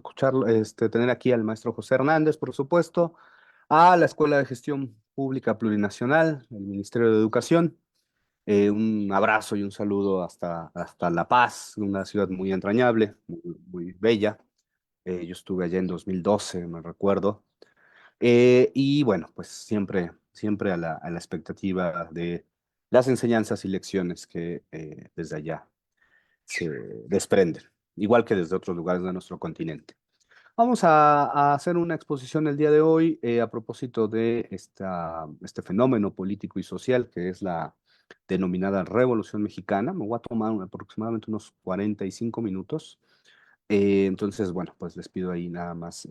Escuchar, tener aquí al maestro José Hernández, por supuesto, a la Escuela de Gestión Pública Plurinacional, el Ministerio de Educación. Un abrazo y un saludo hasta La Paz, una ciudad muy entrañable, muy bella. Yo estuve allá en 2012, me recuerdo. Y bueno, pues siempre a la expectativa de las enseñanzas y lecciones que desde allá se desprenden, igual que desde otros lugares de nuestro continente. Vamos a hacer una exposición el día de hoy a propósito de este fenómeno político y social que es la denominada Revolución Mexicana. Me voy a tomar aproximadamente unos 45 minutos. Entonces, bueno, pues les pido ahí nada más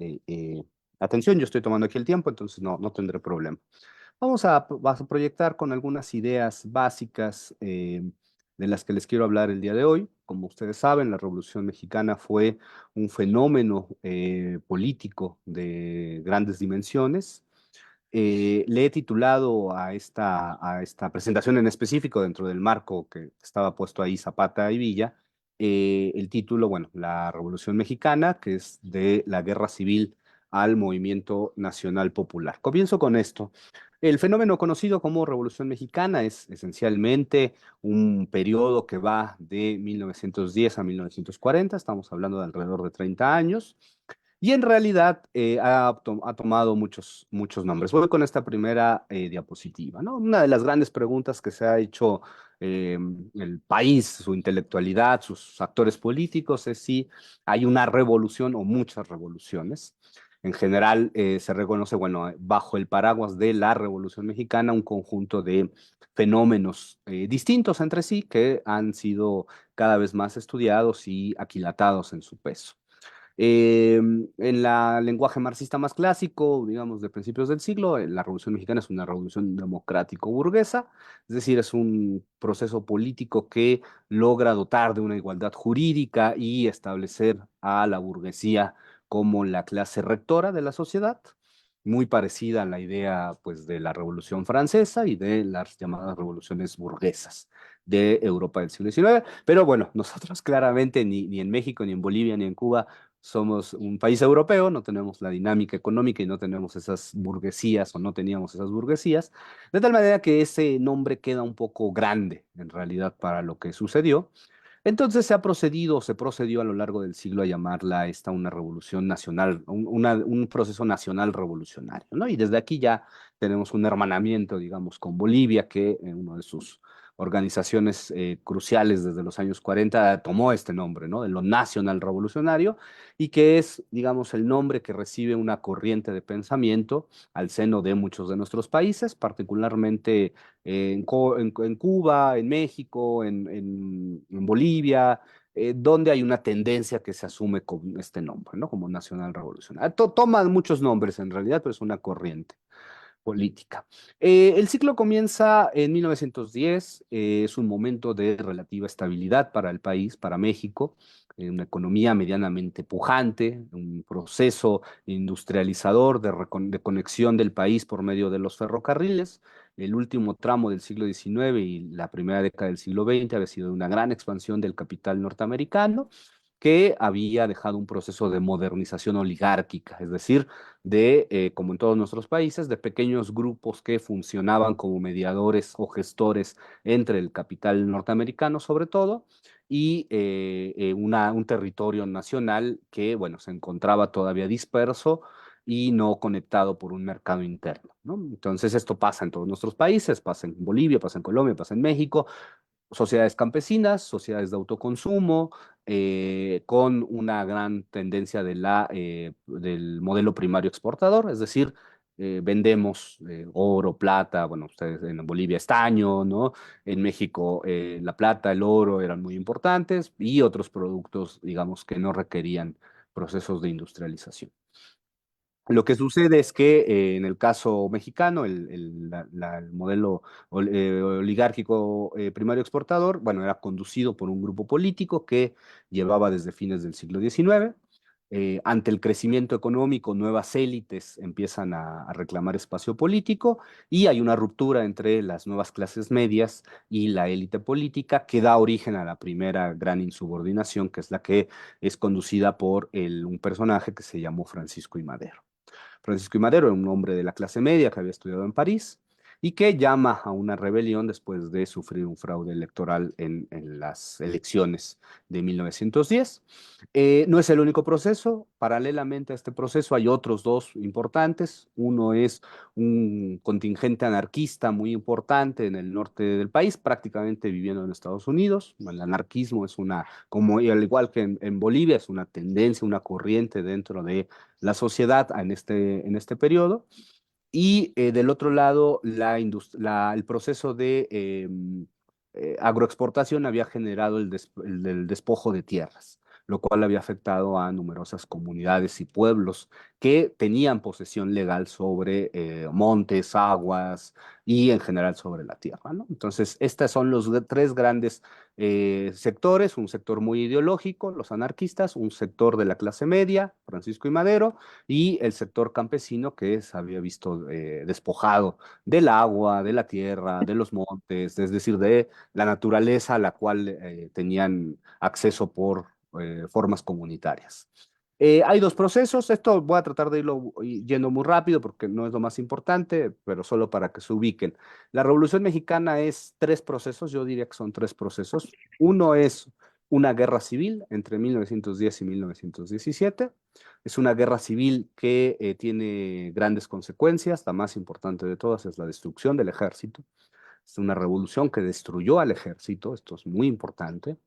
atención. Yo estoy tomando aquí el tiempo, entonces no tendré problema. Vas a proyectar con algunas ideas básicas de las que les quiero hablar el día de hoy. Como ustedes saben, la Revolución Mexicana fue un fenómeno político de grandes dimensiones. Le he titulado a esta presentación en específico, dentro del marco que estaba puesto ahí Zapata y Villa, el título, bueno, La Revolución Mexicana, que es de la Guerra Civil al Movimiento Nacional Popular. Comienzo con esto. El fenómeno conocido como Revolución Mexicana es esencialmente un periodo que va de 1910 a 1940, estamos hablando de alrededor de 30 años, y en realidad ha tomado muchos nombres. Voy con esta primera diapositiva, ¿no? Una de las grandes preguntas que se ha hecho el país, su intelectualidad, sus actores políticos, es si hay una revolución o muchas revoluciones. En general, se reconoce, bueno, bajo el paraguas de la Revolución Mexicana, un conjunto de fenómenos distintos entre sí que han sido cada vez más estudiados y aquilatados en su peso. En la lenguaje marxista más clásico, digamos, de principios del siglo, la Revolución Mexicana es una revolución democrático-burguesa, es decir, es un proceso político que logra dotar de una igualdad jurídica y establecer a la burguesía como la clase rectora de la sociedad, muy parecida a la idea, pues, de la Revolución Francesa y de las llamadas revoluciones burguesas de Europa del siglo XIX. Pero bueno, nosotros claramente ni en México, ni en Bolivia, ni en Cuba somos un país europeo, no tenemos la dinámica económica y no tenemos esas burguesías o no teníamos esas burguesías, de tal manera que ese nombre queda un poco grande en realidad para lo que sucedió. Entonces se procedió a lo largo del siglo a llamarla esta una revolución nacional, un proceso nacional revolucionario, ¿no? Y desde aquí ya tenemos un hermanamiento, digamos, con Bolivia, que en uno de sus organizaciones cruciales desde los años 40 tomó este nombre, ¿no? De lo nacional revolucionario, y que es, digamos, el nombre que recibe una corriente de pensamiento al seno de muchos de nuestros países, particularmente en Cuba, en México, en Bolivia, donde hay una tendencia que se asume con este nombre, ¿no? Como nacional revolucionario. Toman muchos nombres en realidad, pero es una corriente política. El ciclo comienza en 1910, es un momento de relativa estabilidad para el país, para México, una economía medianamente pujante, un proceso industrializador de conexión del país por medio de los ferrocarriles. El último tramo del siglo XIX y la primera década del siglo XX había sido una gran expansión del capital norteamericano, que había dejado un proceso de modernización oligárquica, es decir, como en todos nuestros países, de pequeños grupos que funcionaban como mediadores o gestores entre el capital norteamericano, sobre todo, y un territorio nacional que, bueno, se encontraba todavía disperso y no conectado por un mercado interno, ¿no? Entonces, esto pasa en todos nuestros países, pasa en Bolivia, pasa en Colombia, pasa en México, sociedades campesinas, sociedades de autoconsumo, con una gran tendencia del modelo primario exportador, es decir, vendemos oro, plata, bueno, ustedes en Bolivia estaño, ¿no? En México la plata, el oro eran muy importantes y otros productos, digamos, que no requerían procesos de industrialización. Lo que sucede es que en el caso mexicano, el modelo oligárquico primario exportador, bueno, era conducido por un grupo político que llevaba desde fines del siglo XIX. ante el crecimiento económico, nuevas élites empiezan a reclamar espacio político y hay una ruptura entre las nuevas clases medias y la élite política que da origen a la primera gran insubordinación, que es la que es conducida por un personaje que se llamó Francisco I. Madero. Francisco I. Madero era un hombre de la clase media que había estudiado en París y que llama a una rebelión después de sufrir un fraude electoral en las elecciones de 1910. No es el único proceso. Paralelamente a este proceso hay otros dos importantes. Uno es un contingente anarquista muy importante en el norte del país, prácticamente viviendo en Estados Unidos. El anarquismo es una, como al igual que en Bolivia, es una tendencia, una corriente dentro de la sociedad en este periodo. Y del otro lado, el proceso de agroexportación había generado el despojo de tierras, lo cual había afectado a numerosas comunidades y pueblos que tenían posesión legal sobre montes, aguas y en general sobre la tierra, ¿no? Entonces, estos son los tres grandes sectores: un sector muy ideológico, los anarquistas; un sector de la clase media, Francisco y Madero; y el sector campesino que se había visto despojado del agua, de la tierra, de los montes, es decir, de la naturaleza a la cual tenían acceso por formas comunitarias. Hay dos procesos. Esto voy a tratar de irlo yendo muy rápido porque no es lo más importante, pero solo para que se ubiquen. La Revolución Mexicana es tres procesos, yo diría que son tres procesos. Uno es una guerra civil entre 1910 y 1917. Es una guerra civil que tiene grandes consecuencias. La más importante de todas es la destrucción del ejército. Es una revolución que destruyó al ejército. Esto es muy importante.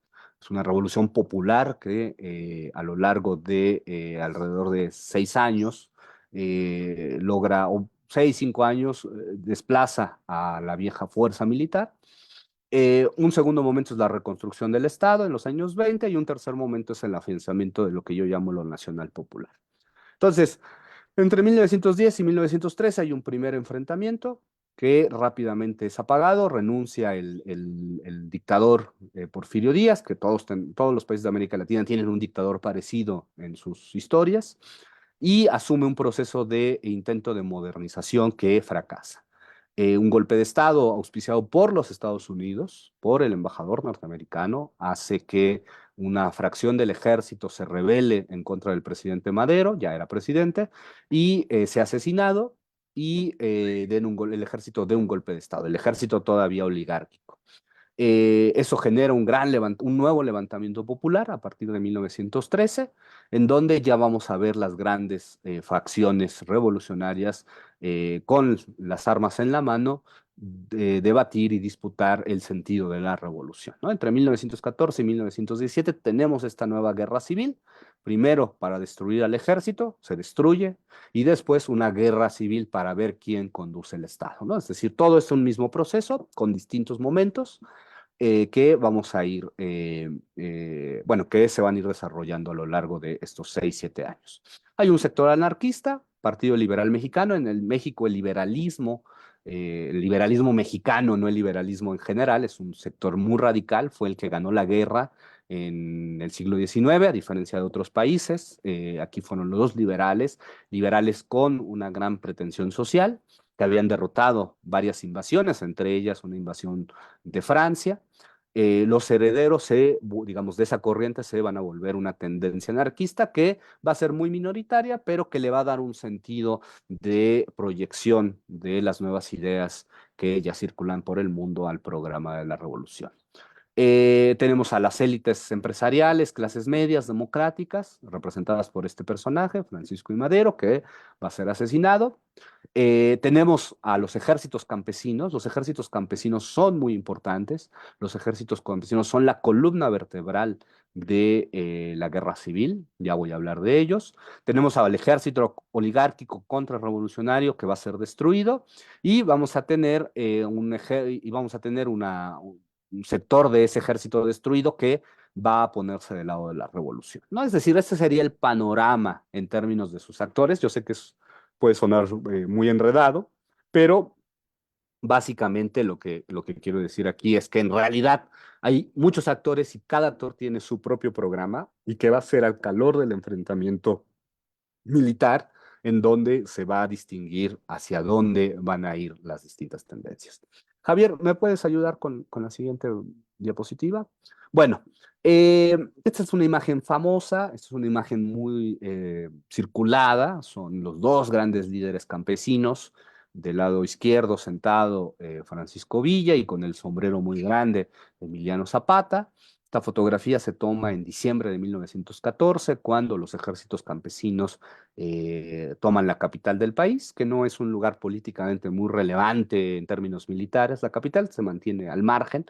Es una revolución popular que a lo largo de alrededor de 6 años logra, o 6, 5 años, desplaza a la vieja fuerza militar. Un segundo momento es la reconstrucción del Estado en los años 20 y un tercer momento es el afianzamiento de lo que yo llamo lo nacional popular. Entonces, entre 1910 y 1913 hay un primer enfrentamiento que rápidamente es apagado. Renuncia el dictador Porfirio Díaz, que todos los países de América Latina tienen un dictador parecido en sus historias, y asume un proceso de intento de modernización que fracasa. Un golpe de Estado auspiciado por los Estados Unidos, por el embajador norteamericano, hace que una fracción del ejército se rebele en contra del presidente Madero, ya era presidente, y sea asesinado, y el ejército dé un golpe de Estado, el ejército todavía oligárquico. Eso genera un nuevo levantamiento popular a partir de 1913, en donde ya vamos a ver las grandes facciones revolucionarias con las armas en la mano, debatir y disputar el sentido de la revolución, ¿no? Entre 1914 y 1917 tenemos esta nueva guerra civil, primero para destruir al ejército, se destruye, y después una guerra civil para ver quién conduce el Estado, ¿no? Es decir, todo es un mismo proceso con distintos momentos que vamos a ir, bueno, que se van a ir desarrollando a lo largo de estos 6, 7 años. Hay un sector anarquista, Partido Liberal Mexicano. En el México el liberalismo mexicano, no el liberalismo en general, es un sector muy radical, fue el que ganó la guerra en el siglo XIX, a diferencia de otros países. Aquí fueron los dos liberales, liberales con una gran pretensión social, que habían derrotado varias invasiones, entre ellas una invasión de Francia. Los herederos, digamos, de esa corriente se van a volver una tendencia anarquista que va a ser muy minoritaria, pero que le va a dar un sentido de proyección de las nuevas ideas que ya circulan por el mundo al programa de la revolución. Tenemos a las élites empresariales, clases medias, democráticas, representadas por este personaje, Francisco I. Madero, que va a ser asesinado. Tenemos a los ejércitos campesinos. Los ejércitos campesinos son muy importantes. Los ejércitos campesinos son la columna vertebral de la guerra civil. Ya voy a hablar de ellos. Tenemos al ejército oligárquico contrarrevolucionario que va a ser destruido, y vamos a tener, un sector de ese ejército destruido que va a ponerse del lado de la revolución, ¿no? Es decir, este sería el panorama en términos de sus actores. Yo sé que puede sonar muy enredado, pero Básicamente lo que quiero decir aquí es que en realidad hay muchos actores y cada actor tiene su propio programa y que va a ser al calor del enfrentamiento militar en donde se va a distinguir hacia dónde van a ir las distintas tendencias. Javier, ¿me puedes ayudar con la siguiente diapositiva? Bueno, esta es una imagen famosa, esta es una imagen muy circulada, son los dos grandes líderes campesinos, del lado izquierdo sentado Francisco Villa y con el sombrero muy grande Emiliano Zapata. Esta fotografía se toma en diciembre de 1914, cuando los ejércitos campesinos toman la capital del país, que no es un lugar políticamente muy relevante en términos militares. La capital se mantiene al margen.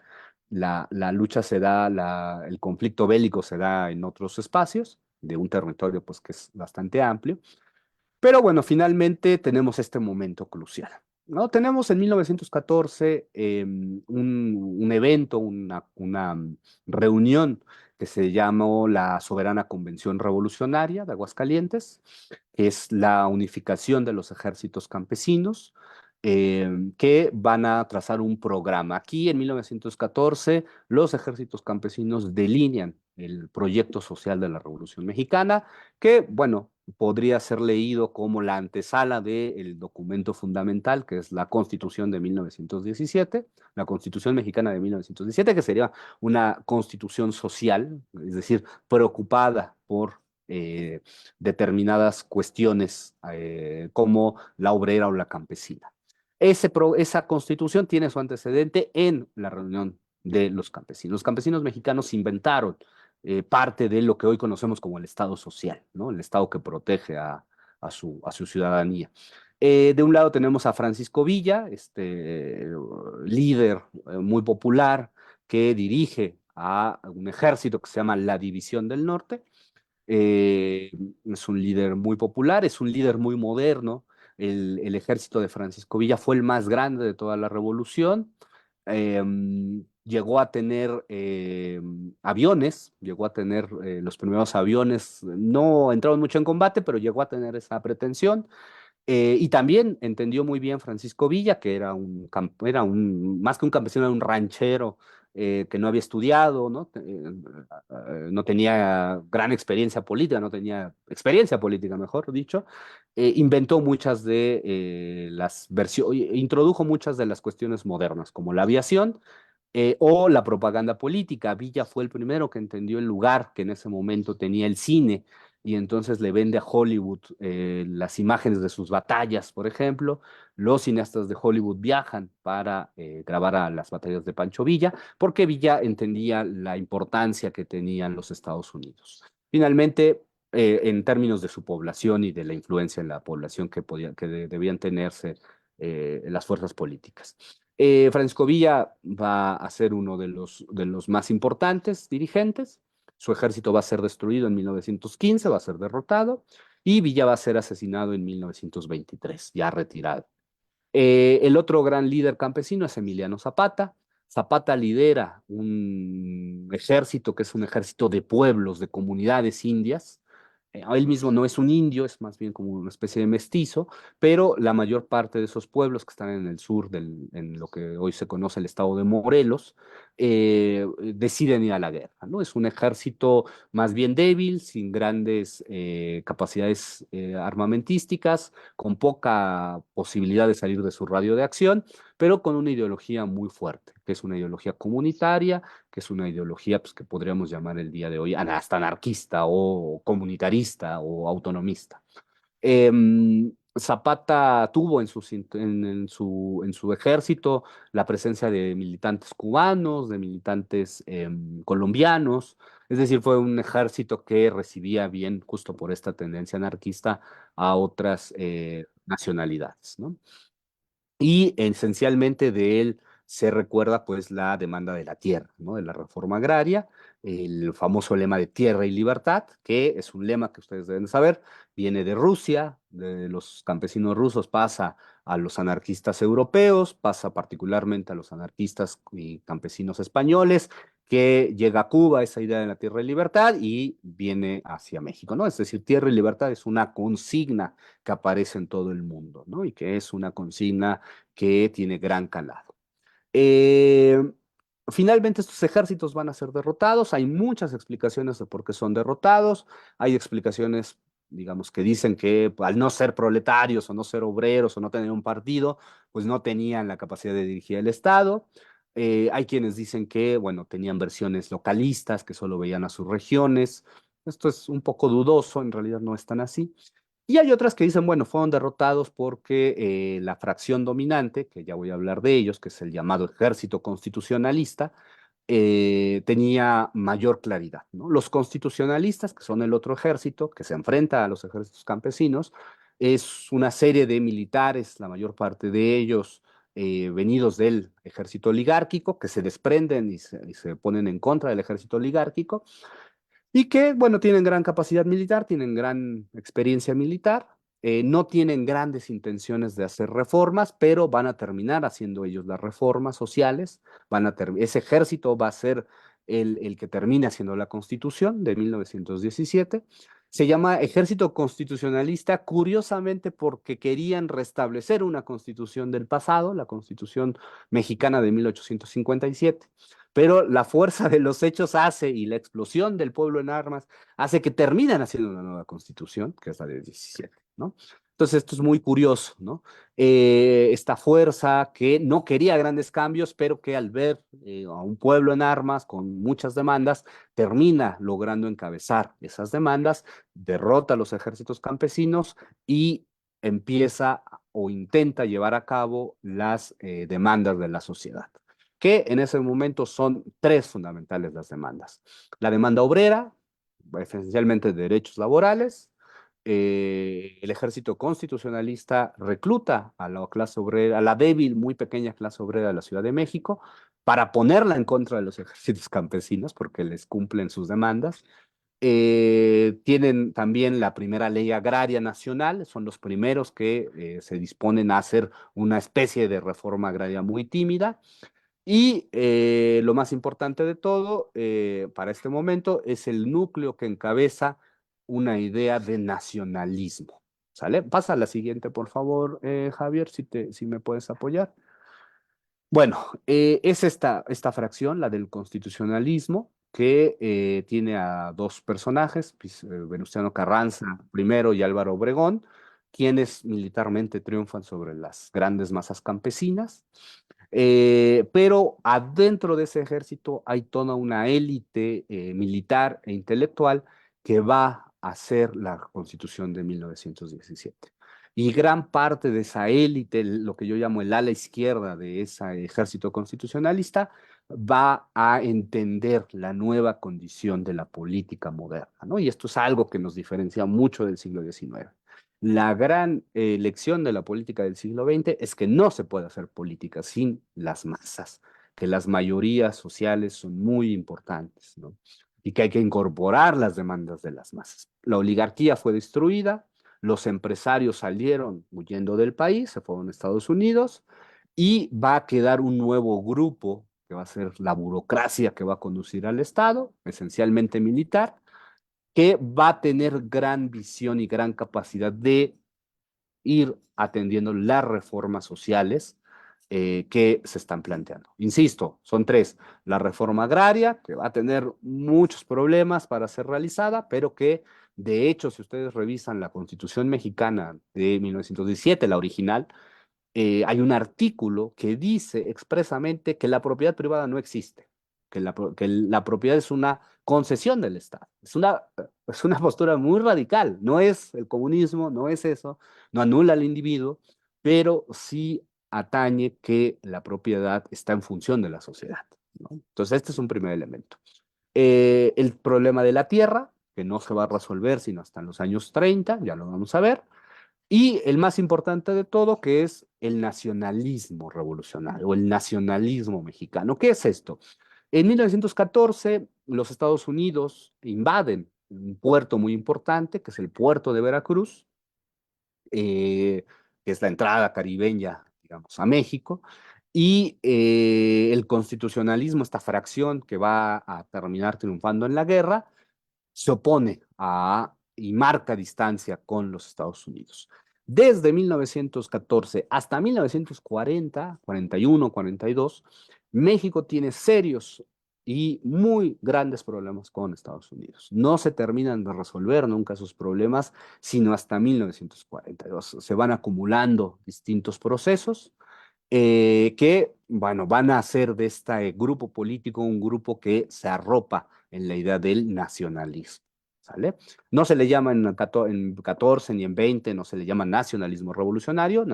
La lucha se da, el conflicto bélico se da en otros espacios de un territorio pues, que es bastante amplio. Pero bueno, finalmente tenemos este momento crucial, ¿no? Tenemos en 1914 un evento, una reunión que se llamó la Soberana Convención Revolucionaria de Aguascalientes, que es la unificación de los ejércitos campesinos, que van a trazar un programa. Aquí en 1914 los ejércitos campesinos delinean el proyecto social de la Revolución Mexicana, que, bueno, podría ser leído como la antesala del documento fundamental, que es la Constitución de 1917, la Constitución Mexicana de 1917, que sería una constitución social, es decir, preocupada por determinadas cuestiones como la obrera o la campesina. Esa constitución tiene su antecedente en la reunión de los campesinos. Los campesinos mexicanos inventaron parte de lo que hoy conocemos como el Estado social, ¿no? El Estado que protege a su ciudadanía. De un lado tenemos a Francisco Villa, este líder muy popular que dirige a un ejército que se llama la División del Norte. Es un líder muy popular, es un líder muy moderno. El ejército de Francisco Villa fue el más grande de toda la revolución. Eh, Llegó a tener aviones, llegó a tener los primeros aviones, no entraron mucho en combate, pero llegó a tener esa pretensión. Y también entendió muy bien Francisco Villa, que más que un campesino, era un ranchero que no había estudiado, ¿no? No tenía gran experiencia política, no tenía experiencia política, mejor dicho. Inventó muchas de las versiones, introdujo muchas de las cuestiones modernas, como la aviación o la propaganda política. Villa fue el primero que entendió el lugar que en ese momento tenía el cine y entonces le vende a Hollywood las imágenes de sus batallas, por ejemplo. Los cineastas de Hollywood viajan para grabar a las batallas de Pancho Villa, porque Villa entendía la importancia que tenían los Estados Unidos. Finalmente, en términos de su población y de la influencia en la población que debían tenerse las fuerzas políticas. Francisco Villa va a ser uno de los más importantes dirigentes. Su ejército va a ser destruido en 1915, va a ser derrotado, y Villa va a ser asesinado en 1923, ya retirado. El otro gran líder campesino es Emiliano Zapata. Zapata lidera un ejército que es un ejército de pueblos, de comunidades indias. Él mismo no es un indio, es más bien como una especie de mestizo, pero la mayor parte de esos pueblos que están en el sur, en lo que hoy se conoce el estado de Morelos, deciden ir a la guerra, ¿no? Es un ejército más bien débil, sin grandes capacidades armamentísticas, con poca posibilidad de salir de su radio de acción, pero con una ideología muy fuerte, que es una ideología comunitaria, que es una ideología pues, que podríamos llamar el día de hoy hasta anarquista o comunitarista o autonomista. Zapata tuvo en su ejército la presencia de militantes cubanos, de militantes colombianos, es decir, fue un ejército que recibía bien, justo por esta tendencia anarquista, a otras nacionalidades, ¿no? Y esencialmente de él se recuerda pues la demanda de la tierra, ¿no? De la reforma agraria, el famoso lema de tierra y libertad, que es un lema que ustedes deben saber, viene de Rusia, de los campesinos rusos pasa a los anarquistas europeos, pasa particularmente a los anarquistas y campesinos españoles, que llega a Cuba, esa idea de la tierra y libertad, y viene hacia México, ¿no? Es decir, tierra y libertad es una consigna que aparece en todo el mundo, ¿no? Y que es una consigna que tiene gran calado. Eh, Finalmente estos ejércitos van a ser derrotados. Hay muchas explicaciones de por qué son derrotados. Hay explicaciones, digamos, que dicen que al no ser proletarios o no ser obreros o no tener un partido, pues no tenían la capacidad de dirigir el Estado. Hay quienes dicen que, bueno, tenían versiones localistas, que solo veían a sus regiones. Esto es un poco dudoso, en realidad no es tan así. Y hay otras que dicen, bueno, fueron derrotados porque la fracción dominante, que ya voy a hablar de ellos, que es el llamado ejército constitucionalista, tenía mayor claridad, ¿no? Los constitucionalistas, que son el otro ejército que se enfrenta a los ejércitos campesinos, es una serie de militares, la mayor parte de ellos venidos del ejército oligárquico, que se desprenden y se ponen en contra del ejército oligárquico y que, bueno, tienen gran capacidad militar, tienen gran experiencia militar, no tienen grandes intenciones de hacer reformas, pero van a terminar haciendo ellos las reformas sociales, ese ejército va a ser el que termine haciendo la Constitución de 1917. Se llama Ejército Constitucionalista, curiosamente porque querían restablecer una constitución del pasado, la Constitución mexicana de 1857, pero la fuerza de los hechos hace y la explosión del pueblo en armas hace que terminen haciendo una nueva constitución, que es la de 17, ¿no? Entonces esto es muy curioso, ¿no? Esta fuerza que no quería grandes cambios, pero que al ver a un pueblo en armas con muchas demandas, termina logrando encabezar esas demandas, derrota a los ejércitos campesinos y empieza o intenta llevar a cabo las demandas de la sociedad, que en ese momento son tres fundamentales las demandas. La demanda obrera, esencialmente de derechos laborales. El ejército constitucionalista recluta a la clase obrera, a la débil, muy pequeña clase obrera de la Ciudad de México, para ponerla en contra de los ejércitos campesinos, porque les cumplen sus demandas. Tienen también la primera ley agraria nacional, son los primeros que se disponen a hacer una especie de reforma agraria muy tímida. Y lo más importante de todo, para este momento, es el núcleo que encabeza una idea de nacionalismo. ¿Sale? Pasa a la siguiente, por favor, Javier, si me puedes apoyar. Bueno, es esta fracción, la del constitucionalismo, que tiene a dos personajes, pues, Venustiano Carranza primero y Álvaro Obregón, quienes militarmente triunfan sobre las grandes masas campesinas. Pero adentro de ese ejército hay toda una élite militar e intelectual que va a hacer la Constitución de 1917. Y gran parte de esa élite, lo que yo llamo el ala izquierda de ese ejército constitucionalista, va a entender la nueva condición de la política moderna, ¿no? Y esto es algo que nos diferencia mucho del siglo XIX. La gran lección de la política del siglo XX es que no se puede hacer política sin las masas, que las mayorías sociales son muy importantes, ¿no? Y que hay que incorporar las demandas de las masas. La oligarquía fue destruida, los empresarios salieron huyendo del país, se fueron a Estados Unidos y va a quedar un nuevo grupo que va a ser la burocracia que va a conducir al Estado, esencialmente militar, que va a tener gran visión y gran capacidad de ir atendiendo las reformas sociales que se están planteando. Insisto, son tres. La reforma agraria, que va a tener muchos problemas para ser realizada, pero que de hecho, si ustedes revisan la Constitución mexicana de 1917, la original, hay un artículo que dice expresamente que la propiedad privada no existe, que la propiedad es una concesión del Estado. Es una postura muy radical, no es el comunismo, no es eso, no anula al individuo, pero sí atañe que la propiedad está en función de la sociedad, ¿no? Entonces, este es un primer elemento. El problema de la tierra, que no se va a resolver sino hasta en los años 30, ya lo vamos a ver. Y el más importante de todo, que es el nacionalismo revolucionario o el nacionalismo mexicano. ¿Qué es esto? En 1914, los Estados Unidos invaden un puerto muy importante, que es el puerto de Veracruz, que es la entrada caribeña, digamos, a México, Y el constitucionalismo, esta fracción que va a terminar triunfando en la guerra, se opone a y marca distancia con los Estados Unidos. Desde 1914 hasta 1940, 41, 42, México tiene serios y muy grandes problemas con Estados Unidos. No se terminan de resolver nunca sus problemas, sino hasta 1942. Se van acumulando distintos procesos que, bueno, van a hacer de este grupo político un grupo que se arropa en la idea del nacionalismo, ¿sale? No se le llama en 14 ni en 20, no se le llama nacionalismo revolucionario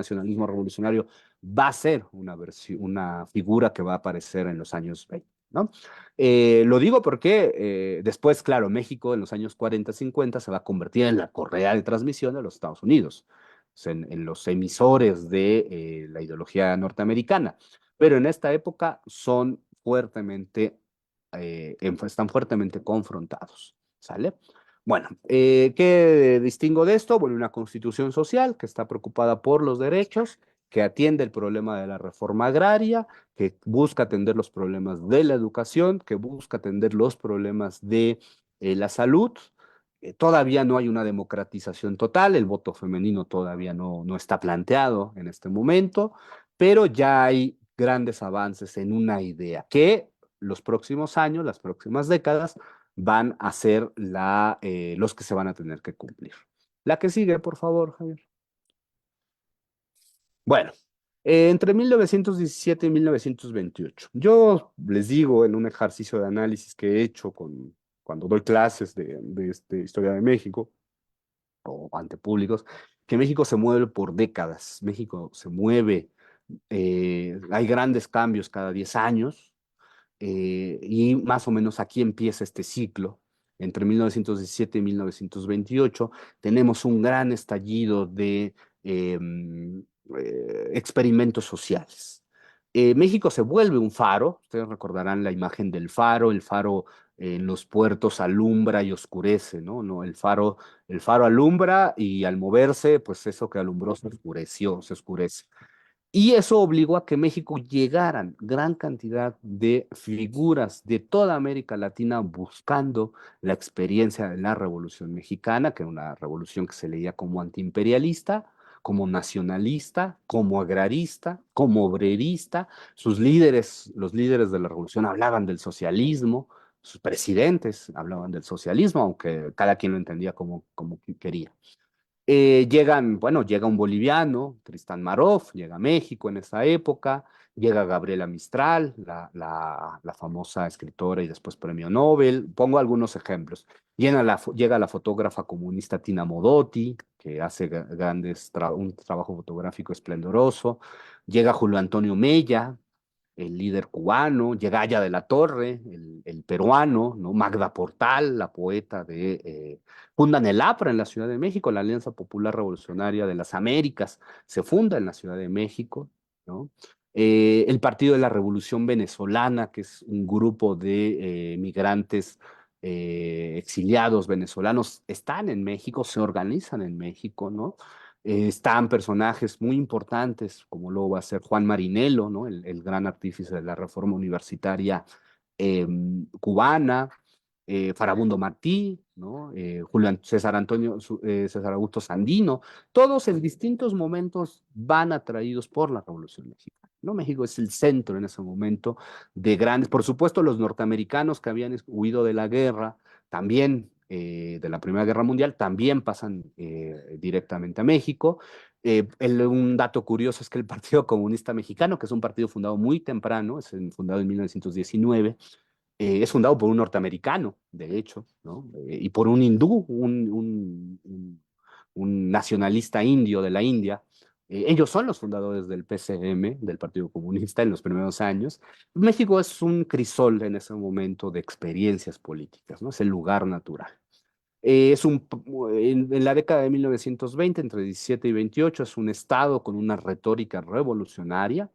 va a ser una figura que va a aparecer en los años 20. ¿No? Lo digo porque después, claro, México en los años 40, 50 se va a convertir en la correa de transmisión de los Estados Unidos en los emisores de la ideología norteamericana. Pero en esta época son fuertemente, están fuertemente confrontados. ¿Sale? Bueno, ¿qué distingo de esto? Bueno, una constitución social que está preocupada por los derechos, que atiende el problema de la reforma agraria, que busca atender los problemas de la educación, que busca atender los problemas de la salud. Todavía no hay una democratización total, el voto femenino todavía no está planteado en este momento, pero ya hay grandes avances en una idea que los próximos años, las próximas décadas, van a ser los que se van a tener que cumplir. La que sigue, por favor, Javier. Bueno, entre 1917 y 1928. Yo les digo en un ejercicio de análisis que he hecho cuando doy clases de Historia de México o ante públicos, que México se mueve por décadas. México se mueve, hay grandes cambios cada 10 años, y más o menos aquí empieza este ciclo. Entre 1917 y 1928 tenemos un gran estallido de experimentos sociales. México se vuelve un faro, ustedes recordarán la imagen del faro, el faro en los puertos alumbra y oscurece, ¿no? No, el faro alumbra y al moverse, pues eso que alumbró se oscureció, se oscurece. Y eso obligó a que México llegaran gran cantidad de figuras de toda América Latina buscando la experiencia de la Revolución Mexicana, que era una revolución que se leía como antiimperialista, como nacionalista, como agrarista, como obrerista. Sus líderes, los líderes de la revolución hablaban del socialismo, sus presidentes hablaban del socialismo, aunque cada quien lo entendía como quería. Bueno, llega un boliviano, Tristán Marov, llega a México en esa época, llega Gabriela Mistral, la famosa escritora y después premio Nobel. Pongo algunos ejemplos. Llega la fotógrafa comunista Tina Modotti, que hace un trabajo fotográfico esplendoroso. Llega Julio Antonio Mella, el líder cubano, llega Aya de la Torre, el peruano, ¿no? Magda Portal, la poeta fundan el APRA en la Ciudad de México, la Alianza Popular Revolucionaria de las Américas, se funda en la Ciudad de México, ¿no? El Partido de la Revolución Venezolana, que es un grupo de migrantes exiliados venezolanos, están en México, se organizan en México, ¿no? Están personajes muy importantes, como luego va a ser Juan Marinello, ¿no? El gran artífice de la reforma universitaria cubana, Farabundo Martí, ¿no? César Augusto Sandino, todos en distintos momentos van atraídos por la Revolución Mexicana. ¿No? México es el centro en ese momento de grandes, por supuesto, los norteamericanos que habían huido de la guerra, también de la Primera Guerra Mundial, también pasan directamente a México. Un dato curioso es que el Partido Comunista Mexicano, que es un partido fundado muy temprano, fundado en 1919, es fundado por un norteamericano, de hecho, ¿no? Y por un hindú, un nacionalista indio de la India. Ellos son los fundadores del PCM, del Partido Comunista, en los primeros años. México es un crisol en ese momento de experiencias políticas, ¿no? Es el lugar natural. En la década de 1920, entre 17 y 28, es un estado con una retórica revolucionaria,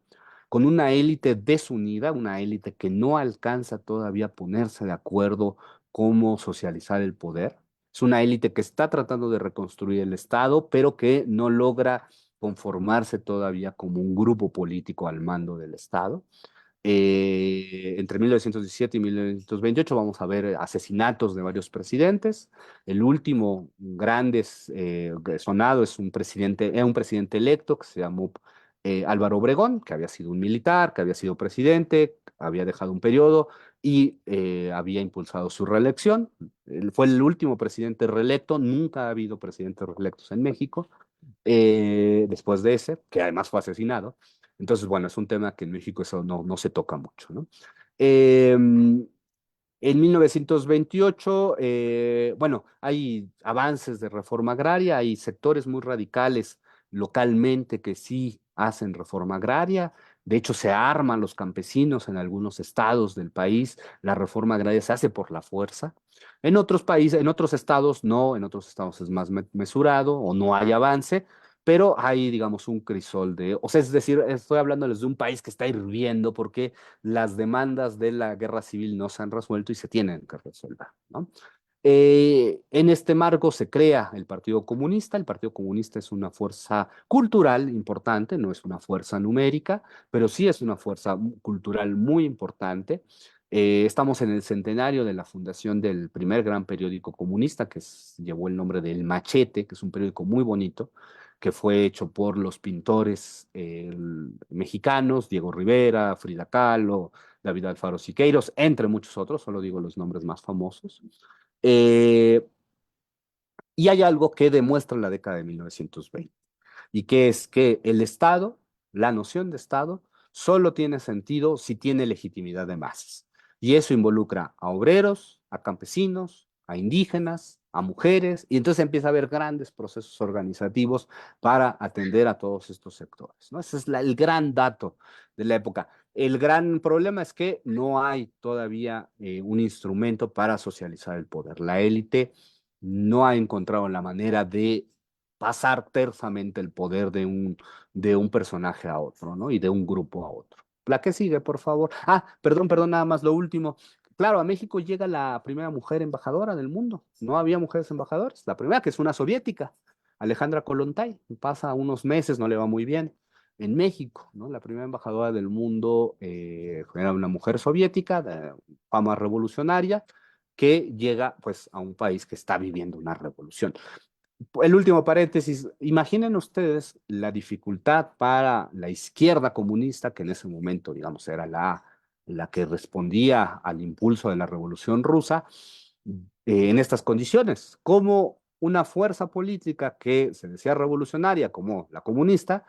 con una élite desunida, una élite que no alcanza todavía a ponerse de acuerdo cómo socializar el poder. Es una élite que está tratando de reconstruir el estado, pero que no logra conformarse todavía como un grupo político al mando del Estado. Entre 1917 y 1928 vamos a ver asesinatos de varios presidentes. El último grande sonado es un presidente electo que se llamó Álvaro Obregón, que había sido un militar, que había sido presidente, había dejado un periodo y había impulsado su reelección. Él fue el último presidente reelecto, nunca ha habido presidentes reelectos en México después de ese, que además fue asesinado. Entonces, bueno, es un tema que en México eso no se toca mucho, ¿no? Eh, en 1928, bueno, hay avances de reforma agraria, hay sectores muy radicales localmente que sí hacen reforma agraria. De hecho, se arman los campesinos en algunos estados del país. La reforma agraria se hace por la fuerza. En otros países, en otros estados no, en otros estados es más mesurado o no hay avance, pero hay, digamos, un crisol de, o sea, es decir, estoy hablándoles de un país que está hirviendo porque las demandas de la guerra civil no se han resuelto y se tienen que resolver, ¿no? En este marco se crea el Partido Comunista. El Partido Comunista es una fuerza cultural importante, no es una fuerza numérica, pero sí es una fuerza cultural muy importante. Estamos en el centenario de la fundación del primer gran periódico comunista, llevó el nombre del Machete, que es un periódico muy bonito, que fue hecho por los pintores mexicanos, Diego Rivera, Frida Kahlo, David Alfaro Siqueiros, entre muchos otros, solo digo los nombres más famosos. Eh, y hay algo que demuestra la década de 1920, y que es que el Estado, la noción de Estado, solo tiene sentido si tiene legitimidad de masas. Y eso involucra a obreros, a campesinos, a indígenas, a mujeres, y entonces empieza a haber grandes procesos organizativos para atender a todos estos sectores, ¿no? Ese es el gran dato de la época. El gran problema es que no hay todavía un instrumento para socializar el poder. La élite no ha encontrado la manera de pasar tersamente el poder de un personaje a otro, ¿no? Y de un grupo a otro. La que sigue, por favor. Ah, perdón, nada más lo último. Claro, a México llega la primera mujer embajadora del mundo. No había mujeres embajadoras. La primera, que es una soviética, Alejandra Kollontai. Pasa unos meses, no le va muy bien. En México, ¿no? La primera embajadora del mundo era una mujer soviética de fama revolucionaria que llega pues a un país que está viviendo una revolución. El último paréntesis, imaginen ustedes la dificultad para la izquierda comunista, que en ese momento, digamos, era la que respondía al impulso de la Revolución Rusa, en estas condiciones, como una fuerza política que se decía revolucionaria, como la comunista,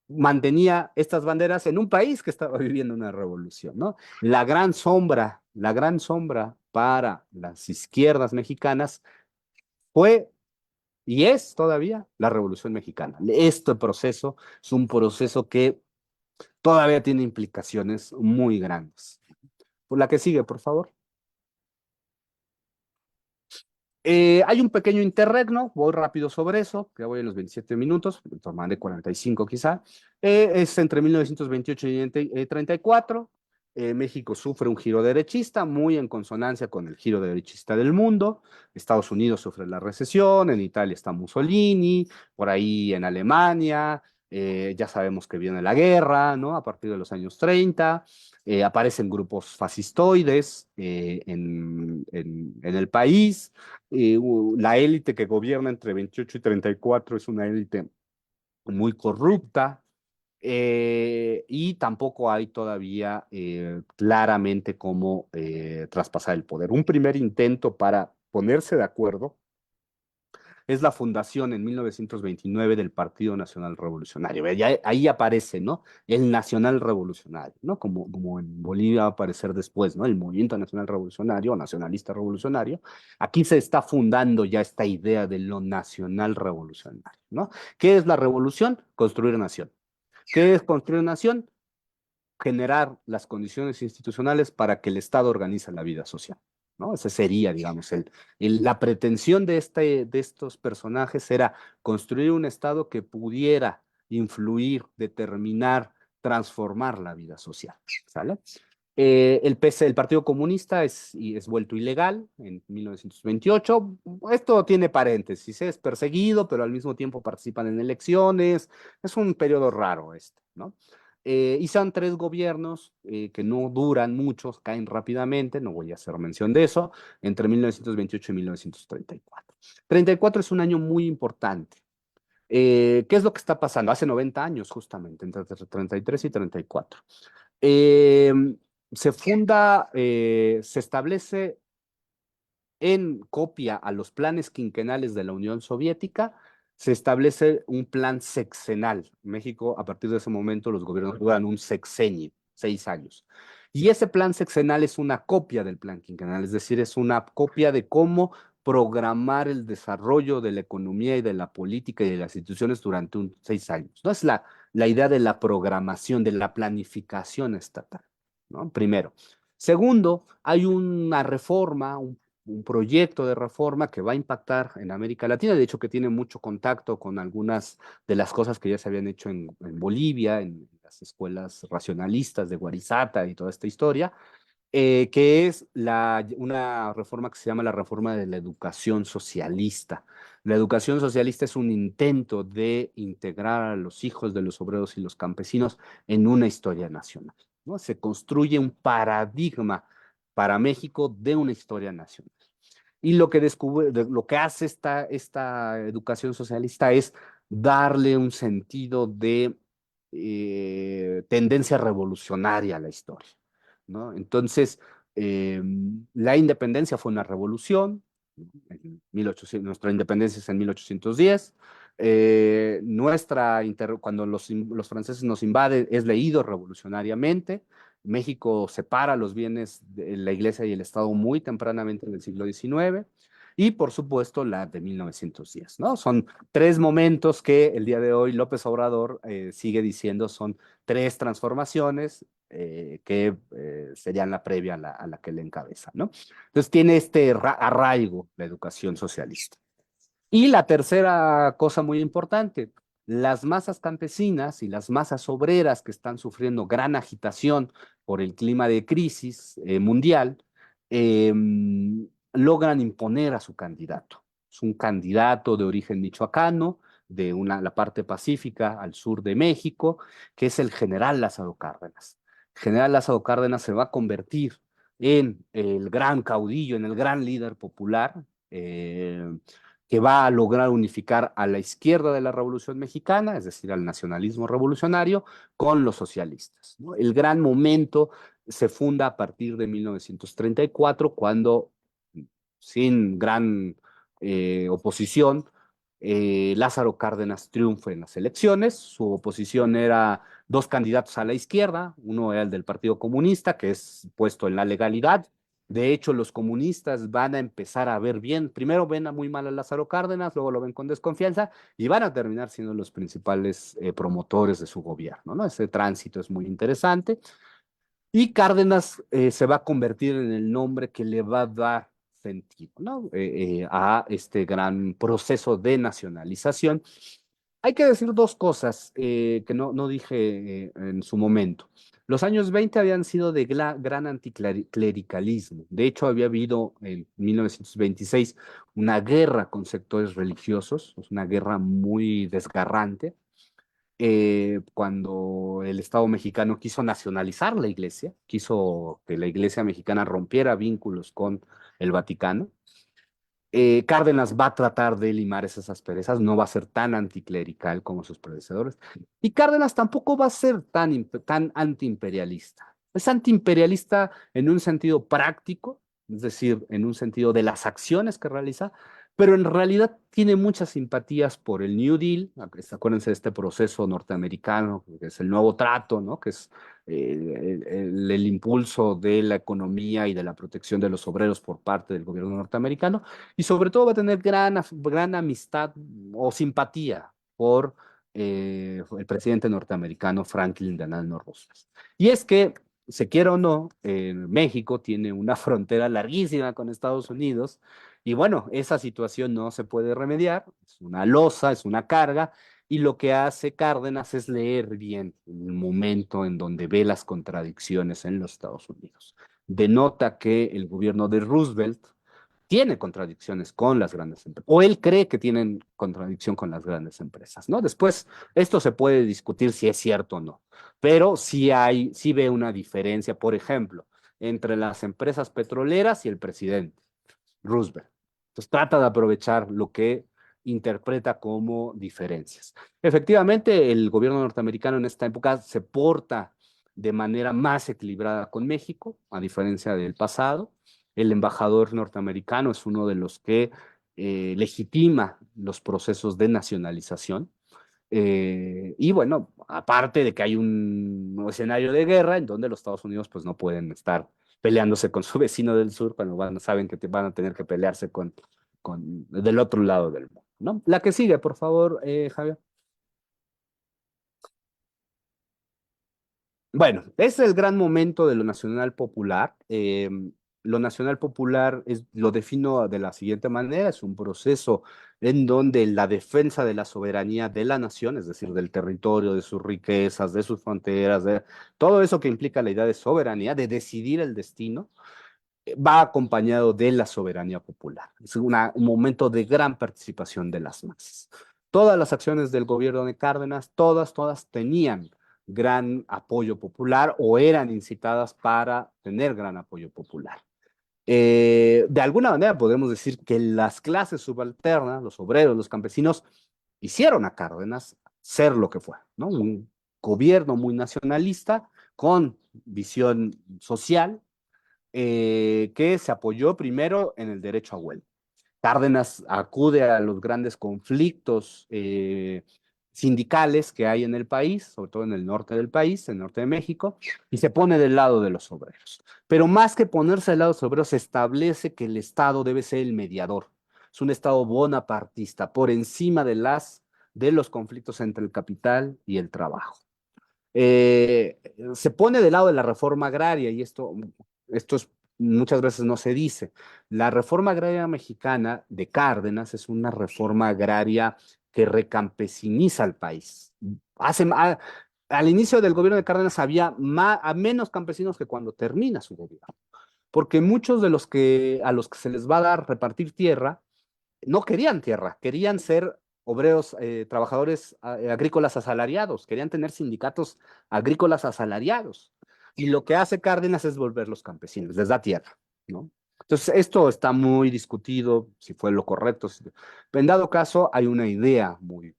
mantenía estas banderas en un país que estaba viviendo una revolución, ¿no? La gran sombra para las izquierdas mexicanas fue y es todavía la Revolución Mexicana. Este proceso es un proceso que todavía tiene implicaciones muy grandes. Por la que sigue, por favor. Hay un pequeño interregno, voy rápido sobre eso, ya voy en los 27 minutos, tomaré 45 quizá. Es entre 1928 y 1934. México sufre un giro derechista, muy en consonancia con el giro derechista del mundo. Estados Unidos sufre la recesión, en Italia está Mussolini, por ahí en Alemania, ya sabemos que viene la guerra, ¿no? A partir de los años 30. Aparecen grupos fascistoides en el país. La élite que gobierna entre 28 y 34 es una élite muy corrupta, y tampoco hay todavía claramente cómo traspasar el poder. Un primer intento para ponerse de acuerdo es la fundación en 1929 del Partido Nacional Revolucionario. Ahí aparece, ¿no? El Nacional Revolucionario, ¿no? Como en Bolivia va a aparecer después, ¿no? El Movimiento Nacional Revolucionario, Nacionalista Revolucionario. Aquí se está fundando ya esta idea de lo nacional revolucionario, ¿no? ¿Qué es la revolución? Construir nación. ¿Qué es construir nación? Generar las condiciones institucionales para que el Estado organice la vida social, ¿no? Ese sería, digamos, la pretensión de estos personajes era construir un Estado que pudiera influir, determinar, transformar la vida social, ¿sale? El Partido Comunista es vuelto ilegal en 1928. Esto tiene paréntesis, es perseguido, pero al mismo tiempo participan en elecciones. Es un periodo raro este, ¿no? Y son tres gobiernos que no duran mucho, caen rápidamente, no voy a hacer mención de eso, entre 1928 y 1934. 34 es un año muy importante. ¿Qué es lo que está pasando? Hace 90 años, justamente, entre 33 y 34. Eh, se establece en copia a los planes quinquenales de la Unión Soviética, se establece un plan sexenal. México, a partir de ese momento, los gobiernos duran un sexenio, 6 años. Y ese plan sexenal es una copia del plan quinquenal, es decir, es una copia de cómo programar el desarrollo de la economía y de la política y de las instituciones durante 6 años. No es la idea de la programación, de la planificación estatal, ¿no? Primero. Segundo, hay una reforma, un proyecto de reforma que va a impactar en América Latina, de hecho que tiene mucho contacto con algunas de las cosas que ya se habían hecho en Bolivia, en las escuelas racionalistas de Guarizata y toda esta historia, que es una reforma que se llama la reforma de la educación socialista. La educación socialista es un intento de integrar a los hijos de los obreros y los campesinos en una historia nacional, ¿no? Se construye un paradigma para México de una historia nacional. Y lo que hace esta educación socialista es darle un sentido de tendencia revolucionaria a la historia, ¿no? Entonces, la independencia fue una revolución, en 1800, nuestra independencia es en 1810. Cuando los franceses nos invaden es leído revolucionariamente. México separa los bienes de la iglesia y el Estado muy tempranamente en el siglo XIX. Y por supuesto la de 1910, ¿no? Son tres momentos que el día de hoy López Obrador sigue diciendo son tres transformaciones que serían la previa a la que le encabeza, ¿no? Entonces tiene este arraigo la educación socialista. Y la tercera cosa muy importante, las masas campesinas y las masas obreras que están sufriendo gran agitación por el clima de crisis mundial, eh, logran imponer a su candidato. Es un candidato de origen michoacano, de la parte pacífica al sur de México, que es el general Lázaro Cárdenas. El general Lázaro Cárdenas se va a convertir en el gran caudillo, en el gran líder popular, que va a lograr unificar a la izquierda de la Revolución Mexicana, es decir, al nacionalismo revolucionario, con los socialistas, ¿no? El gran momento se funda a partir de 1934, cuando, sin gran oposición, Lázaro Cárdenas triunfa en las elecciones. Su oposición era dos candidatos a la izquierda, uno era el del Partido Comunista, que es puesto en la legalidad. De hecho, los comunistas van a empezar a ver bien, primero ven a muy mal a Lázaro Cárdenas, luego lo ven con desconfianza y van a terminar siendo los principales promotores de su gobierno, ¿no? Ese tránsito es muy interesante. Y Cárdenas se va a convertir en el nombre que le va a dar sentido, ¿no? A este gran proceso de nacionalización. Hay que decir dos cosas que no dije en su momento. Los años 20 habían sido de gran anticlericalismo. De hecho, había habido en 1926 una guerra con sectores religiosos, una guerra muy desgarrante, cuando el Estado mexicano quiso nacionalizar la iglesia, quiso que la iglesia mexicana rompiera vínculos con el Vaticano. Cárdenas va a tratar de limar esas asperezas, no va a ser tan anticlerical como sus predecesores. Y Cárdenas tampoco va a ser tan antiimperialista. Es antiimperialista en un sentido práctico, es decir, en un sentido de las acciones que realiza, pero en realidad tiene muchas simpatías por el New Deal. Acuérdense de este proceso norteamericano, que es el nuevo trato, ¿no? Que es el impulso de la economía y de la protección de los obreros por parte del gobierno norteamericano, y sobre todo va a tener gran amistad o simpatía por el presidente norteamericano Franklin Delano Roosevelt. Y es que, se quiera o no, México tiene una frontera larguísima con Estados Unidos, y bueno, esa situación no se puede remediar, es una losa, es una carga, y lo que hace Cárdenas es leer bien el momento en donde ve las contradicciones en los Estados Unidos. Denota que el gobierno de Roosevelt tiene contradicciones con las grandes empresas, o él cree que tienen contradicción con las grandes empresas, ¿no? Después, esto se puede discutir si es cierto o no, pero sí ve una diferencia, por ejemplo, entre las empresas petroleras y el presidente Roosevelt. Entonces trata de aprovechar lo que interpreta como diferencias. Efectivamente, el gobierno norteamericano en esta época se porta de manera más equilibrada con México, a diferencia del pasado. El embajador norteamericano es uno de los que legitima los procesos de nacionalización. Y bueno, aparte de que hay un escenario de guerra en donde los Estados Unidos pues no pueden estar peleándose con su vecino del sur cuando saben que van a tener que pelearse con del otro lado del mundo, ¿no? La que sigue, por favor, Javier. Bueno, es el gran momento de lo nacional popular. Lo nacional popular lo defino de la siguiente manera: es un proceso en donde la defensa de la soberanía de la nación, es decir, del territorio, de sus riquezas, de sus fronteras, de todo eso que implica la idea de soberanía, de decidir el destino, va acompañado de la soberanía popular. Es un momento de gran participación de las masas. Todas las acciones del gobierno de Cárdenas, todas tenían gran apoyo popular o eran incitadas para tener gran apoyo popular. De alguna manera podemos decir que las clases subalternas, los obreros, los campesinos, hicieron a Cárdenas ser lo que fue, ¿no? Un gobierno muy nacionalista, con visión social, que se apoyó primero en el derecho a huelga. Cárdenas acude a los grandes conflictos sindicales que hay en el país, sobre todo en el norte del país, en el norte de México, y se pone del lado de los obreros. Pero más que ponerse del lado de los obreros, se establece que el Estado debe ser el mediador. Es un Estado bonapartista, por encima de los conflictos entre el capital y el trabajo. Se pone del lado de la reforma agraria, y muchas veces no se dice. La reforma agraria mexicana de Cárdenas es una reforma agraria que recampesiniza al país. Al inicio del gobierno de Cárdenas había menos campesinos que cuando termina su gobierno, porque muchos de a los que se les va a dar repartir tierra no querían tierra, querían ser obreros, trabajadores agrícolas asalariados, querían tener sindicatos agrícolas asalariados. Y lo que hace Cárdenas es volver los campesinos, les da tierra, ¿no? Entonces, esto está muy discutido, si fue lo correcto. En dado caso, hay una idea muy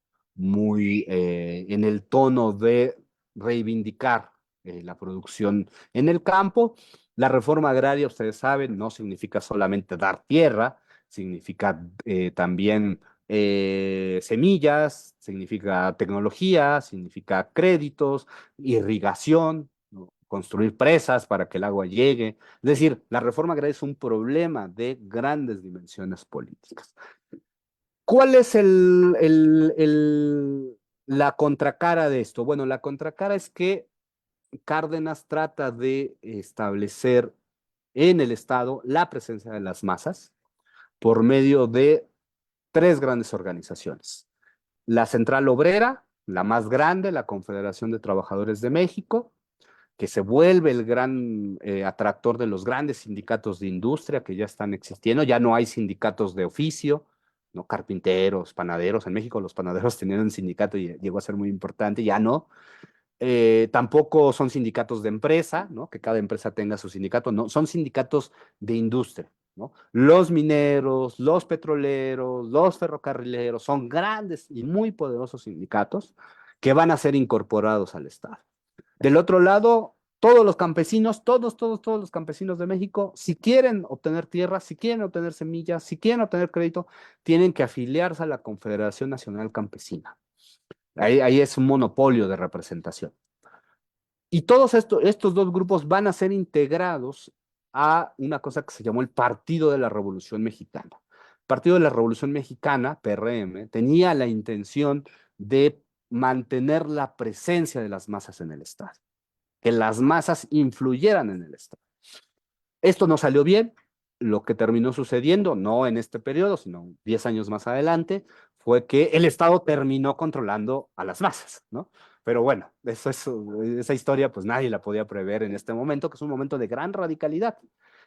en el tono de reivindicar la producción en el campo. La reforma agraria, ustedes saben, no significa solamente dar tierra, significa también semillas, significa tecnología, significa créditos, irrigación, ¿no? Construir presas para que el agua llegue. Es decir, la reforma agraria es un problema de grandes dimensiones políticas. ¿Cuál es la contracara de esto? Bueno, la contracara es que Cárdenas trata de establecer en el Estado la presencia de las masas por medio de tres grandes organizaciones: la Central Obrera, la más grande, la Confederación de Trabajadores de México, que se vuelve el gran atractor de los grandes sindicatos de industria que ya están existiendo. Ya no hay sindicatos de oficio, ¿no? Carpinteros, panaderos. En México los panaderos tenían un sindicato y llegó a ser muy importante, ya no. Tampoco son sindicatos de empresa, ¿no? Que cada empresa tenga su sindicato, no, son sindicatos de industria, ¿no? Los mineros, los petroleros, los ferrocarrileros son grandes y muy poderosos sindicatos que van a ser incorporados al Estado. Del otro lado, todos los campesinos, todos los campesinos de México, si quieren obtener tierra, si quieren obtener semillas, si quieren obtener crédito, tienen que afiliarse a la Confederación Nacional Campesina. Ahí es un monopolio de representación. Y todos estos dos grupos van a ser integrados a una cosa que se llamó el Partido de la Revolución Mexicana. El Partido de la Revolución Mexicana, PRM, tenía la intención de mantener la presencia de las masas en el Estado, que las masas influyeran en el Estado. Esto no salió bien. Lo que terminó sucediendo, no en este periodo, sino 10 años más adelante, fue que el Estado terminó controlando a las masas, ¿no? Pero bueno, esa historia pues nadie la podía prever en este momento, que es un momento de gran radicalidad.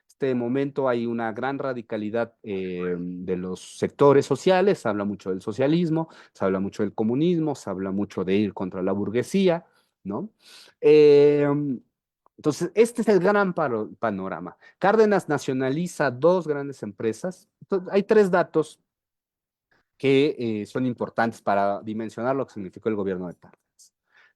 Este momento hay una gran radicalidad de los sectores sociales, se habla mucho del socialismo, se habla mucho del comunismo, se habla mucho de ir contra la burguesía, ¿no? Eh, entonces, este es el gran panorama. Cárdenas nacionaliza dos grandes empresas. Entonces, hay tres datos que son importantes para dimensionar lo que significó el gobierno de Cárdenas.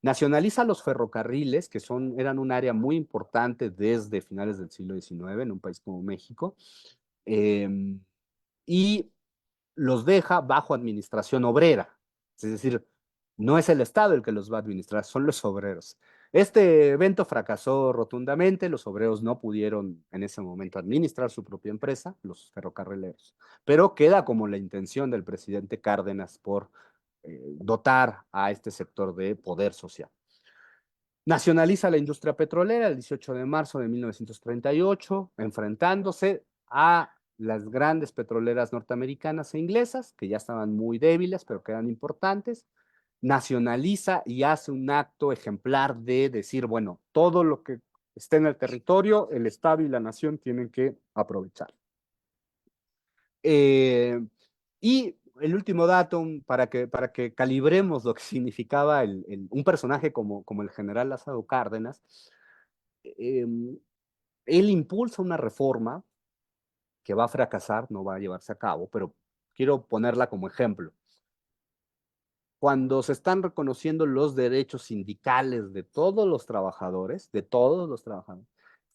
Nacionaliza los ferrocarriles, que eran un área muy importante desde finales del siglo XIX en un país como México, eh, y los deja bajo administración obrera. Es decir, no es el Estado el que los va a administrar, son los obreros. Este evento fracasó rotundamente, los obreros no pudieron en ese momento administrar su propia empresa, los ferrocarrileros, pero queda como la intención del presidente Cárdenas por dotar a este sector de poder social. Nacionaliza la industria petrolera el 18 de marzo de 1938, enfrentándose a las grandes petroleras norteamericanas e inglesas, que ya estaban muy débiles, pero que eran importantes. Nacionaliza y hace un acto ejemplar de decir, bueno, todo lo que esté en el territorio, el Estado y la nación tienen que aprovechar. Y el último dato, para que calibremos lo que significaba un personaje como el general Lázaro Cárdenas, eh, él impulsa una reforma que va a fracasar, no va a llevarse a cabo, pero quiero ponerla como ejemplo. Cuando se están reconociendo los derechos sindicales de todos los trabajadores,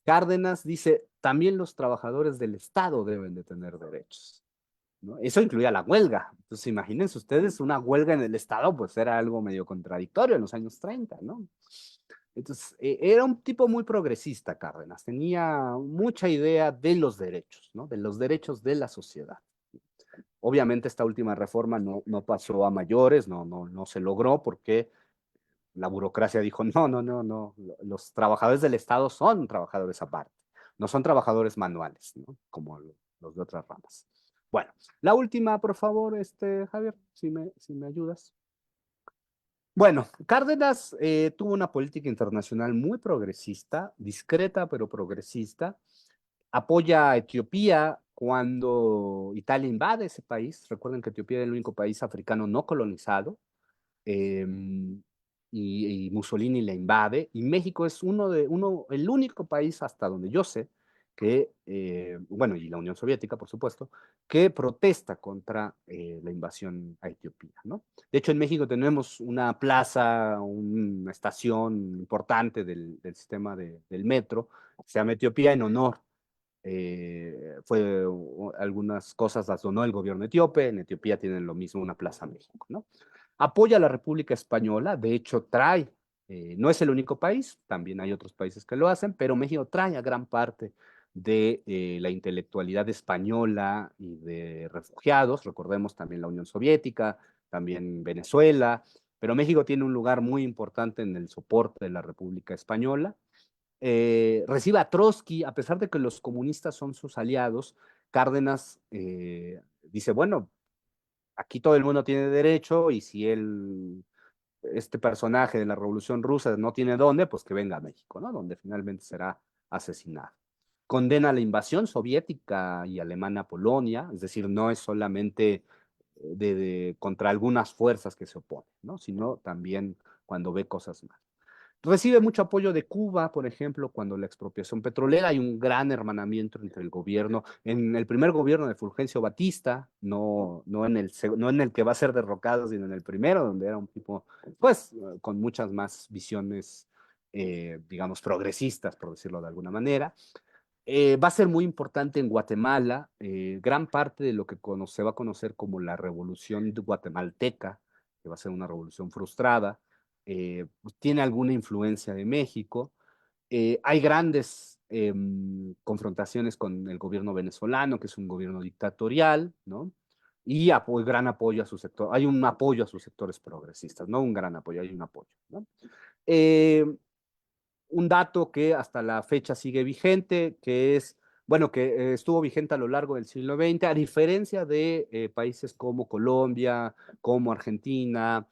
Cárdenas dice, también los trabajadores del Estado deben de tener derechos, ¿no? Eso incluía la huelga. Entonces, imagínense ustedes, una huelga en el Estado, pues era algo medio contradictorio en los años 30, ¿no? Entonces, era un tipo muy progresista, Cárdenas. Tenía mucha idea de los derechos, ¿no? De los derechos de la sociedad. Obviamente, esta última reforma no pasó a mayores, no se logró porque la burocracia dijo, no, los trabajadores del Estado son trabajadores aparte, no son trabajadores manuales, ¿no? Como los de otras ramas. Bueno, la última, por favor, Javier, si me ayudas. Bueno, Cárdenas tuvo una política internacional muy progresista, discreta pero progresista. Apoya a Etiopía cuando Italia invade ese país. Recuerden que Etiopía era el único país africano no colonizado. eh, y Mussolini la invade, y México es el único país hasta donde yo sé que, bueno, y la Unión Soviética, por supuesto, que protesta contra la invasión a Etiopía, ¿no? De hecho, en México tenemos una plaza, una estación importante del sistema del metro, se llama Etiopía en honor algunas cosas las donó el gobierno etíope, en Etiopía tienen lo mismo una Plaza México, ¿no? Apoya a la República Española, de hecho trae, no es el único país, también hay otros países que lo hacen, pero México trae a gran parte de la intelectualidad española y de refugiados, recordemos también la Unión Soviética, también Venezuela, pero México tiene un lugar muy importante en el soporte de la República Española. Recibe a Trotsky, a pesar de que los comunistas son sus aliados, Cárdenas dice, bueno, aquí todo el mundo tiene derecho y si este personaje de la Revolución Rusa no tiene dónde, pues que venga a México, ¿no? Donde finalmente será asesinado. Condena la invasión soviética y alemana a Polonia, es decir, no es solamente contra algunas fuerzas que se oponen, ¿no? Sino también cuando ve cosas malas. Recibe mucho apoyo de Cuba, por ejemplo, cuando la expropiación petrolera, hay un gran hermanamiento entre el gobierno, en el primer gobierno de Fulgencio Batista, no en el que va a ser derrocado, sino en el primero, donde era un tipo, pues, con muchas más visiones, digamos, progresistas, por decirlo de alguna manera. Va a ser muy importante en Guatemala, gran parte de lo que se va a conocer como la revolución guatemalteca, que va a ser una revolución frustrada, pues tiene alguna influencia de México. Hay grandes confrontaciones con el gobierno venezolano, que es un gobierno dictatorial, ¿no? Y gran apoyo a su sector. Hay un apoyo a sus sectores progresistas, no un gran apoyo, hay un apoyo, ¿no? Eh, un dato que hasta la fecha sigue vigente, que es bueno, que estuvo vigente a lo largo del siglo XX, a diferencia de países como Colombia, como Argentina.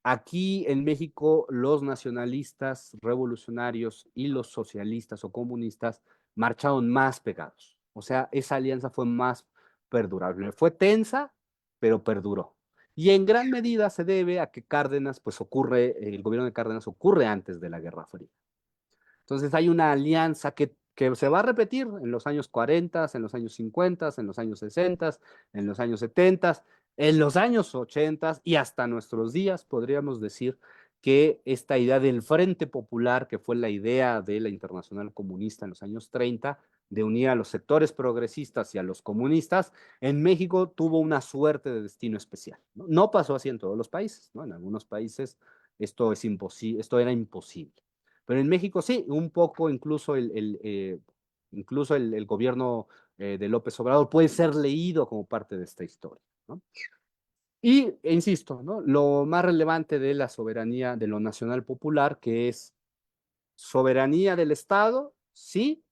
Aquí en México, los nacionalistas revolucionarios y los socialistas o comunistas marcharon más pegados. O sea, esa alianza fue más perdurable. Fue tensa, pero perduró. Y en gran medida se debe a que Cárdenas, pues el gobierno de Cárdenas ocurre antes de la Guerra Fría. Entonces hay una alianza que se va a repetir en los años 40, en los años 50, en los años 60, en los años 70, en los años 80 y hasta nuestros días podríamos decir que esta idea del Frente Popular, que fue la idea de la Internacional Comunista en los años 30, de unir a los sectores progresistas y a los comunistas, en México tuvo una suerte de destino especial. No, no pasó así en todos los países, ¿no? En algunos países esto era imposible. Pero en México sí, un poco incluso el gobierno de López Obrador puede ser leído como parte de esta historia, ¿no? Y, insisto, ¿no? Lo más relevante de la soberanía de lo nacional popular, que es soberanía del Estado, sí,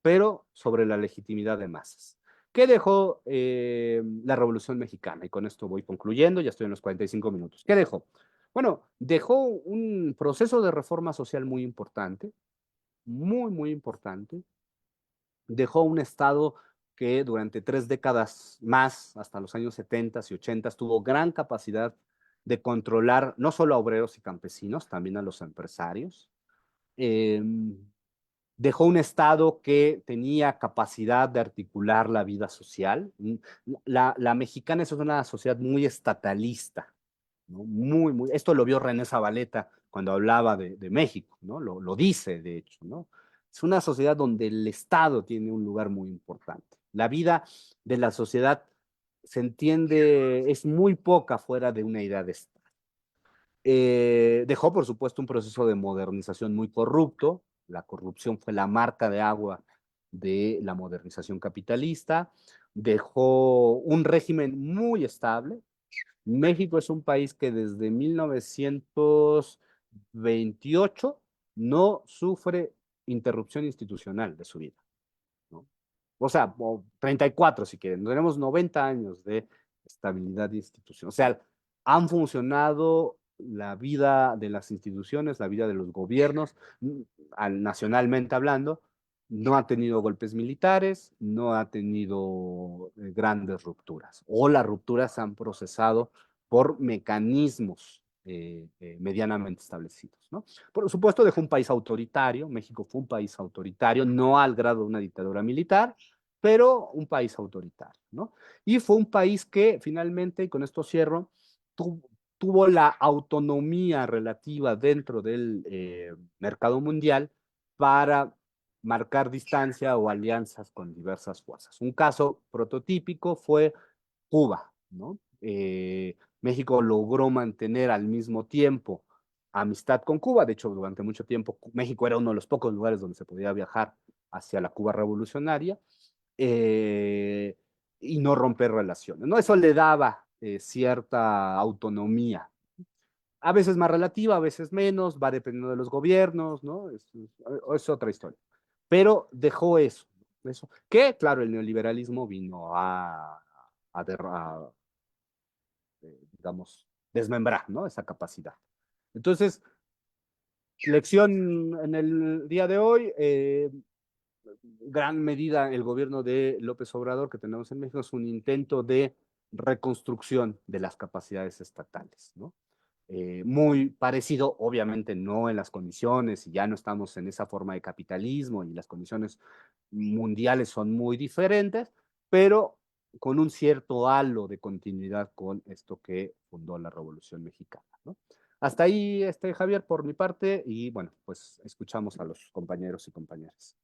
pero sobre la legitimidad de masas. ¿Qué dejó la Revolución Mexicana? Y con esto voy concluyendo, ya estoy en los 45 minutos. ¿Qué dejó? Bueno, dejó un proceso de reforma social muy importante, muy, muy importante. Dejó un Estado que durante 3 décadas más, hasta los años 70 y 80, tuvo gran capacidad de controlar no solo a obreros y campesinos, también a los empresarios. Eh, Dejó un Estado que tenía capacidad de articular la vida social. La mexicana es una sociedad muy estatalista, ¿no? Muy, muy. Esto lo vio René Zabaleta cuando hablaba de México, ¿no? Lo dice, de hecho, ¿no? Es una sociedad donde el Estado tiene un lugar muy importante. La vida de la sociedad se entiende, es muy poca fuera de una idea de Estado. Dejó, por supuesto, un proceso de modernización muy corrupto. La corrupción fue la marca de agua de la modernización capitalista. Dejó un régimen muy estable. México es un país que desde 1928 no sufre interrupción institucional de su vida, ¿no? O sea, 34 si quieren. Tenemos 90 años de estabilidad institucional. O sea, han funcionado la vida de las instituciones, la vida de los gobiernos, nacionalmente hablando, no ha tenido golpes militares, no ha tenido grandes rupturas, o las rupturas se han procesado por mecanismos medianamente establecidos, ¿no? Por supuesto, dejó un país autoritario. México fue un país autoritario, no al grado de una dictadura militar, pero un país autoritario, ¿no? Y fue un país que finalmente, y con esto cierro, tuvo la autonomía relativa dentro del mercado mundial para marcar distancia o alianzas con diversas fuerzas. Un caso prototípico fue Cuba, ¿no? México logró mantener al mismo tiempo amistad con Cuba. De hecho, durante mucho tiempo México era uno de los pocos lugares donde se podía viajar hacia la Cuba revolucionaria, eh, y no romper relaciones, ¿no? Eso le daba cierta autonomía, a veces más relativa, a veces menos, va dependiendo de los gobiernos, ¿no? Es otra historia. Pero dejó eso, que claro, el neoliberalismo vino a digamos, desmembrar, ¿no? Esa capacidad. Entonces, lección en el día de hoy, gran medida el gobierno de López Obrador que tenemos en México es un intento de reconstrucción de las capacidades estatales, ¿no? Muy parecido, obviamente no en las condiciones, y ya no estamos en esa forma de capitalismo y las condiciones mundiales son muy diferentes, pero con un cierto halo de continuidad con esto que fundó la Revolución Mexicana, ¿no? Hasta ahí, Javier, por mi parte, y bueno, pues escuchamos a los compañeros y compañeras.